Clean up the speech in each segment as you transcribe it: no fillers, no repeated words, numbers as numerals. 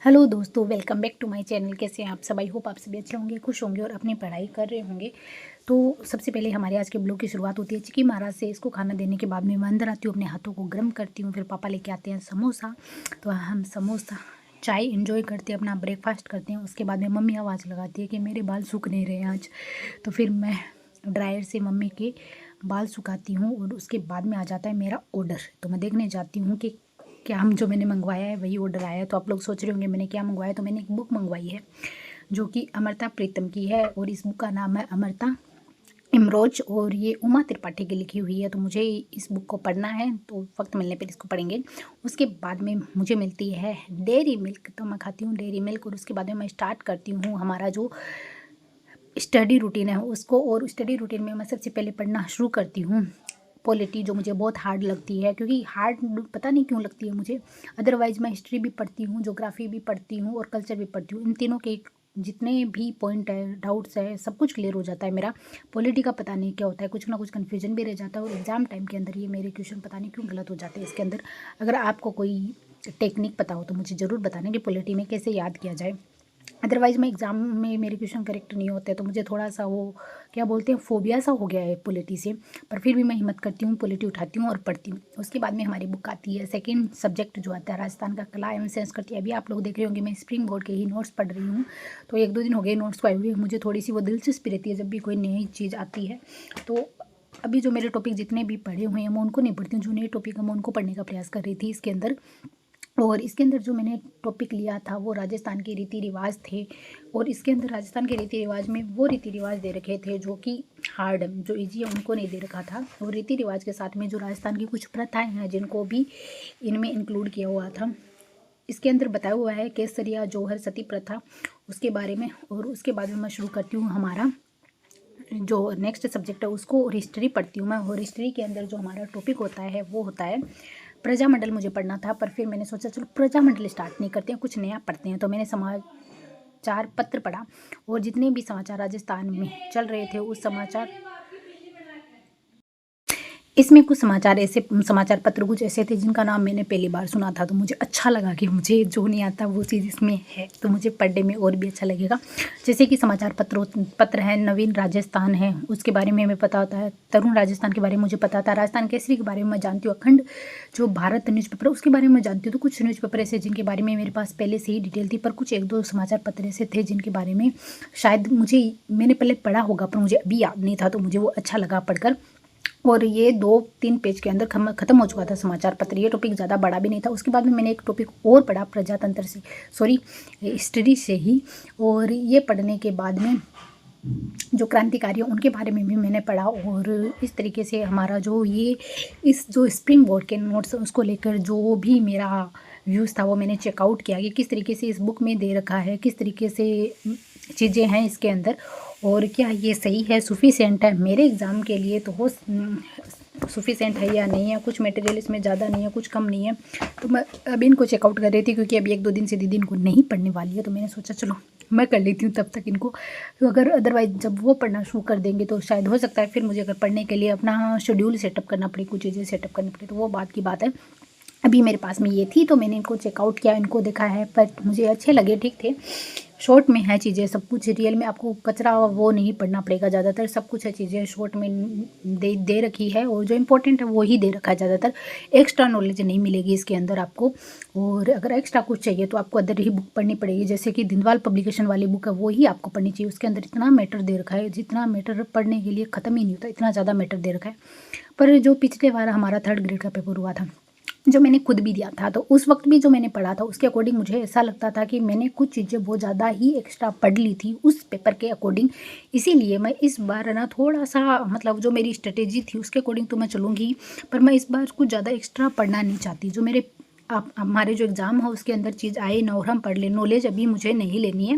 Hello दोस्तों, welcome back to my channel. कैसे हैं आप सब? आई होप आप सभी अच्छे होंगे, खुश होंगे और अपनी पढ़ाई कर रहे होंगे। तो सबसे पहले हमारे आज के ब्लॉग की शुरुआत होती है चिकी महाराज से। इसको खाना देने के बाद में मैं अंदर आती हूँ, अपने हाथों को गर्म करती हूँ, फिर पापा लेके आते हैं समोसा। तो हम समोसा चाय इंजॉय करते हैं, अपना ब्रेकफास्ट करते हैं। उसके बाद में मम्मी आवाज़ लगाती है कि मेरे बाल सूख नहीं रहे आज। तो फिर मैं ड्रायर से मम्मी के बाल सुखाती हूँ और उसके बाद में आ जाता है मेरा ऑर्डर। तो मैं देखने जाती हूँ कि क्या हम जो मैंने मंगवाया है वही ऑर्डर आया है। तो आप लोग सोच रहे होंगे मैंने क्या मंगवाया। तो मैंने एक बुक मंगवाई है जो कि अमृता प्रीतम की है और इस बुक का नाम है अमृता इमरोज और ये उमा त्रिपाठी की लिखी हुई है। तो मुझे इस बुक को पढ़ना है, तो वक्त मिलने पर इसको पढ़ेंगे। उसके बाद में मुझे मिलती है डेयरी मिल्क, तो मैं खाती हूँ डेयरी मिल्क और उसके बाद में मैं स्टार्ट करती हूँ हमारा जो स्टडी रूटीन है उसको। और स्टडी रूटीन में मैं सबसे पहले पढ़ना शुरू करती हूँ पॉलिटी, जो मुझे बहुत हार्ड लगती है। क्योंकि हार्ड पता नहीं क्यों लगती है मुझे, अदरवाइज़ मैं हिस्ट्री भी पढ़ती हूँ, ज्योग्राफी भी पढ़ती हूँ और कल्चर भी पढ़ती हूँ। इन तीनों के जितने भी पॉइंट है, डाउट्स है, सब कुछ क्लियर हो जाता है मेरा। पॉलिटी का पता नहीं क्या होता है, कुछ ना कुछ कन्फ्यूजन भी रह जाता है और एग्ज़ाम टाइम के अंदर ये मेरे क्वेश्चन पता नहीं क्यों गलत हो जाते हैं इसके अंदर। अगर आपको कोई टेक्निक पता हो तो मुझे ज़रूर बताना कि पॉलिटी में कैसे याद किया जाए। अदरवाइज़ मैं एग्ज़ाम में मेरे क्वेश्चन करेक्ट नहीं होते, तो मुझे थोड़ा सा वो क्या बोलते हैं फोबिया सा हो गया है पॉलिटी से। पर फिर भी मैं हिम्मत करती हूँ, पॉलिटी उठाती हूँ और पढ़ती हूँ। उसके बाद में हमारी बुक आती है सेकंड सब्जेक्ट जो आता है राजस्थान का कला एवं संस्कृति। अभी आप लोग देख रहे होंगे मैं स्प्रिंग बोर्ड के ही नोट्स पढ़ रही हूँ। तो 1-2 दिन हो गए नोट्स को आए हुए। मुझे थोड़ी सी वो दिलचस्पी रहती है जब भी कोई नई चीज़ आती है। तो अभी जो मेरे टॉपिक जितने भी पढ़े हुए हैं मैं उनको नहीं पढ़ती हूँ, जो नए टॉपिक है मैं उनको पढ़ने का प्रयास कर रही थी इसके अंदर। और इसके अंदर जो मैंने टॉपिक लिया था वो राजस्थान के रीति रिवाज थे। और इसके अंदर राजस्थान के रीति रिवाज में वो रीति रिवाज दे रखे थे जो कि हार्ड, जो इजी है उनको नहीं दे रखा था। और रीति रिवाज के साथ में जो राजस्थान की कुछ प्रथाएं हैं जिनको भी इनमें इंक्लूड किया हुआ था। इसके अंदर बताया हुआ है केसरिया, जौहर, सती प्रथा, उसके बारे में। और उसके बाद में मैं शुरू करती हूँ हमारा जो नेक्स्ट सब्जेक्ट है उसको, और हिस्ट्री पढ़ती हूँ मैं। और हिस्ट्री के अंदर जो हमारा टॉपिक होता है वो होता है प्रजामंडल। मुझे पढ़ना था पर फिर मैंने सोचा चलो प्रजामंडल स्टार्ट नहीं करते हैं, कुछ नया पढ़ते हैं। तो मैंने समाचार पत्र पढ़ा और जितने भी समाचार राजस्थान में चल रहे थे उस समाचार इसमें कुछ समाचार ऐसे समाचार पत्र कुछ ऐसे थे जिनका नाम मैंने पहली बार सुना था। तो मुझे अच्छा लगा कि मुझे जो नहीं आता वो चीज़ इसमें है, तो मुझे पढ़ने में और भी अच्छा लगेगा। जैसे कि समाचार पत्र है नवीन राजस्थान है, उसके बारे में हमें पता होता है। तरुण राजस्थान के बारे में मुझे पता था। राजस्थान केसरी के बारे में मैं जानती हूँ। अखंड जो भारत न्यूज़पेपर उसके बारे में मैं जानती हूँ। तो कुछ न्यूज़पेपर ऐसे जिनके बारे में मेरे पास पहले से ही डिटेल थी, पर कुछ 1-2 समाचार पत्र ऐसे थे जिनके बारे में शायद मैंने पहले पढ़ा होगा पर मुझे अभी याद नहीं था। तो मुझे वो अच्छा लगा पढ़कर। और ये 2-3 पेज के अंदर ख़त्म हो चुका था समाचार पत्र। ये टॉपिक ज़्यादा बड़ा भी नहीं था। उसके बाद में मैंने एक टॉपिक और पढ़ा प्रजातंत्र से, सॉरी हिस्ट्री से ही। और ये पढ़ने के बाद में जो क्रांतिकारी हैं उनके बारे में भी मैंने पढ़ा। और इस तरीके से हमारा जो इस जो स्प्रिंग बोर्ड के नोट्स उसको लेकर जो भी मेरा व्यूज़ था वो मैंने चेकआउट किया कि किस तरीके से इस बुक में दे रखा है, किस तरीके से चीज़ें हैं इसके अंदर और क्या ये सही है, सफिशिएंट है मेरे एग्ज़ाम के लिए। तो वो सफिशिएंट है या नहीं है, कुछ मटेरियल इसमें ज़्यादा नहीं है, कुछ कम नहीं है। तो मैं अभी इनको चेकआउट कर रही थी क्योंकि अभी 1-2 दिन से दीदी इनको नहीं पढ़ने वाली है। तो मैंने सोचा चलो मैं कर लेती हूँ तब तक इनको। तो अगर अदरवाइज जब वो पढ़ना शुरू कर देंगे तो शायद हो सकता है फिर मुझे अगर पढ़ने के लिए अपना शेड्यूल सेटअप करना पड़े, कुछ चीज़ें सेटअप करनी पड़े, तो वो बात की बात है। अभी मेरे पास में ये थी तो मैंने इनको चेकआउट किया, इनको देखा है, पर मुझे अच्छे लगे, ठीक थे। शॉर्ट में है चीज़ें सब कुछ, रियल में आपको कचरा वो नहीं पढ़ना पड़ेगा ज़्यादातर, सब कुछ है चीज़ें शॉर्ट में दे रखी है। और जो इम्पोर्टेंट है वो ही दे रखा है ज़्यादातर। एक्स्ट्रा नॉलेज नहीं मिलेगी इसके अंदर आपको। और अगर एक्स्ट्रा कुछ चाहिए तो आपको अदर ही बुक पढ़नी पड़ेगी, जैसे कि दिनवाल पब्लिकेशन वाली बुक है वो ही आपको पढ़नी चाहिए। उसके अंदर इतना मैटर दे रखा है, जितना मैटर पढ़ने के लिए ख़त्म ही नहीं होता, इतना ज़्यादा मैटर दे रखा है। पर जो पिछले बार हमारा 3rd ग्रेड का पेपर हुआ था जो मैंने खुद भी दिया था, तो उस वक्त भी जो मैंने पढ़ा था उसके अकॉर्डिंग मुझे ऐसा लगता था कि मैंने कुछ चीज़ें बहुत ज़्यादा ही एक्स्ट्रा पढ़ ली थी उस पेपर के अकॉर्डिंग। इसीलिए मैं इस बार ना थोड़ा सा मतलब जो मेरी स्ट्रेटेजी थी उसके अकॉर्डिंग तो मैं चलूँगी, पर मैं इस बार कुछ ज़्यादा एक्स्ट्रा पढ़ना नहीं चाहती। जो मेरे आप हमारे जो एग्ज़ाम है उसके अंदर चीज़ आए ना और हम पढ़ लें, नॉलेज अभी मुझे नहीं लेनी है,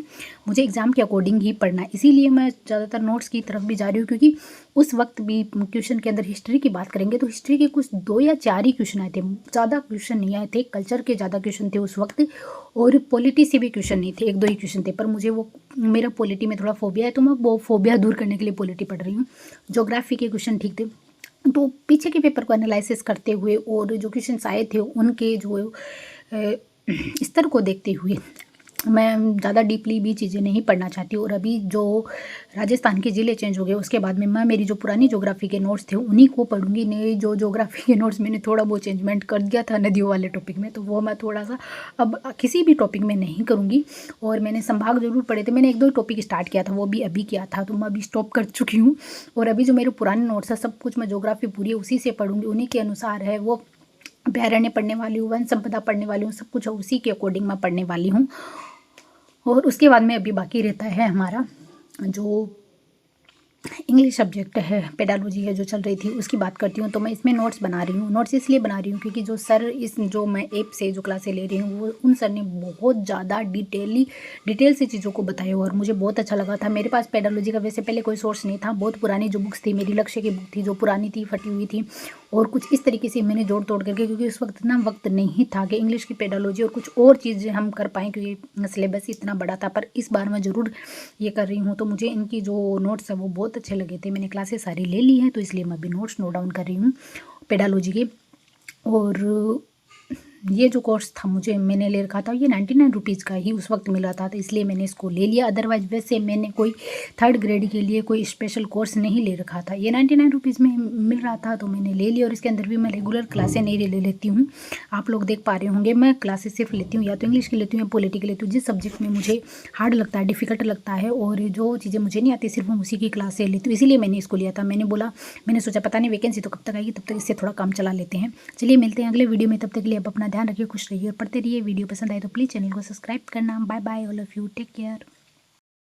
मुझे एग्ज़ाम के अकॉर्डिंग ही पढ़ना है। इसीलिए मैं ज़्यादातर नोट्स की तरफ भी जा रही हूँ, क्योंकि उस वक्त भी क्वेश्चन के अंदर हिस्ट्री की बात करेंगे तो हिस्ट्री के कुछ 2 या 4 ही क्वेश्चन आए थे, ज़्यादा क्वेश्चन नहीं आए थे। कल्चर के ज़्यादा क्वेश्चन थे उस वक्त और पॉलिटी से भी क्वेश्चन नहीं थे, 1-2 ही क्वेश्चन थे। पर मुझे वो मेरा पॉलिटी में थोड़ा फोबिया है तो मैं वो फोबिया दूर करने के लिए पॉलिटी पढ़ रही हूँ। ज्योग्राफी के क्वेश्चन ठीक थे, तो पीछे के पेपर को एनालिसिस करते हुए और जो क्वेश्चंस आए थे उनके जो स्तर को देखते हुए मैं ज़्यादा डीपली भी चीज़ें नहीं पढ़ना चाहती हूँ। और अभी जो राजस्थान के ज़िले चेंज हो गए उसके बाद में मैं मेरी जो पुरानी ज्योग्राफी के नोट्स थे उन्हीं को पढ़ूंगी। नए जो ज्योग्राफी के नोट्स मैंने थोड़ा बहुत चेंजमेंट कर दिया था नदियों वाले टॉपिक में, तो वो मैं थोड़ा सा अब किसी भी टॉपिक में नहीं करूँगी। और मैंने संभाग जरूर पढ़े थे, मैंने 1-2 टॉपिक स्टार्ट किया था, वो भी अभी किया था, तो मैं अभी स्टॉप कर चुकी हूँ। और अभी जो मेरे पुराने नोट्स है सब कुछ मैं ज्योग्राफी पूरी उसी से पढ़ूंगी, उन्हीं के अनुसार है। वो अभ्यारण्य पढ़ने वाली हूँ, वन संपदा पढ़ने वाली हूँ, सब कुछ उसी के अकॉर्डिंग मैं पढ़ने वाली हूँ। और उसके बाद में अभी बाकी रहता है हमारा जो इंग्लिश सब्जेक्ट है, पेडालॉजी है जो चल रही थी, उसकी बात करती हूँ। तो मैं इसमें नोट्स बना रही हूँ। नोट्स इसलिए बना रही हूँ क्योंकि जो सर इस जो मैं ऐप से जो क्लासें ले रही हूँ वो उन सर ने बहुत ज़्यादा डिटेल से चीज़ों को बताया और मुझे बहुत अच्छा लगा था। मेरे पास पेडालॉजी का वैसे पहले कोई सोर्स नहीं था, बहुत पुरानी जो बुक्स थी मेरी लक्ष्य की बुक थी जो पुरानी थी, फटी हुई थी, और कुछ इस तरीके से मैंने जोड़ तोड़ करके, क्योंकि उस वक्त इतना वक्त नहीं था कि इंग्लिश की पेडालॉजी और कुछ और चीज़ें हम कर पाएँ क्योंकि सिलेबस इतना बड़ा था। पर इस बार मैं ज़रूर ये कर रही हूँ, तो मुझे इनकी जो नोट्स है वो बहुत अच्छे लगे थे। मैंने क्लासेस सारी ले ली हैं, तो इसलिए मैं अभी नोट्स नोट डाउन कर रही हूँ पेडालॉजी के। और ये जो कोर्स था मुझे मैंने ले रखा था, ये 99 रुपीज़ का ही उस वक्त मिल रहा था, तो इसलिए मैंने इसको ले लिया। अदरवाइज वैसे मैंने कोई 3rd ग्रेड के लिए कोई स्पेशल कोर्स नहीं ले रखा था, ये 99 रुपीज़ में मिल रहा था तो मैंने ले लिया। और इसके अंदर भी मैं रेगुलर क्लासें नहीं ले लेती हूँ, आप लोग देख पा रहे होंगे। मैं क्लासेस सिर्फ लेती हूँ या तो इंग्लिश की लेती हूँ या पॉलिटी की लेती हूँ, जिस सब्जेक्ट में मुझे हार्ड लगता है, डिफिकल्ट लगता है और जो चीज़ें मुझे नहीं आती सिर्फ मैं उसी की क्लास से लेती हूँ। इसीलिए मैंने इसको लिया था। मैंने सोचा पता नहीं वैकेंसी तो कब तक आएगी, तब तक इससे थोड़ा काम चला लेते हैं। चलिए मिलते हैं अगले वीडियो में, तब तक के लिए आप अपना ध्यान रखिए, खुश रहिए और पढ़ते रहिए। वीडियो पसंद आए तो प्लीज़ चैनल को सब्सक्राइब करना। Bye bye all of you, take care.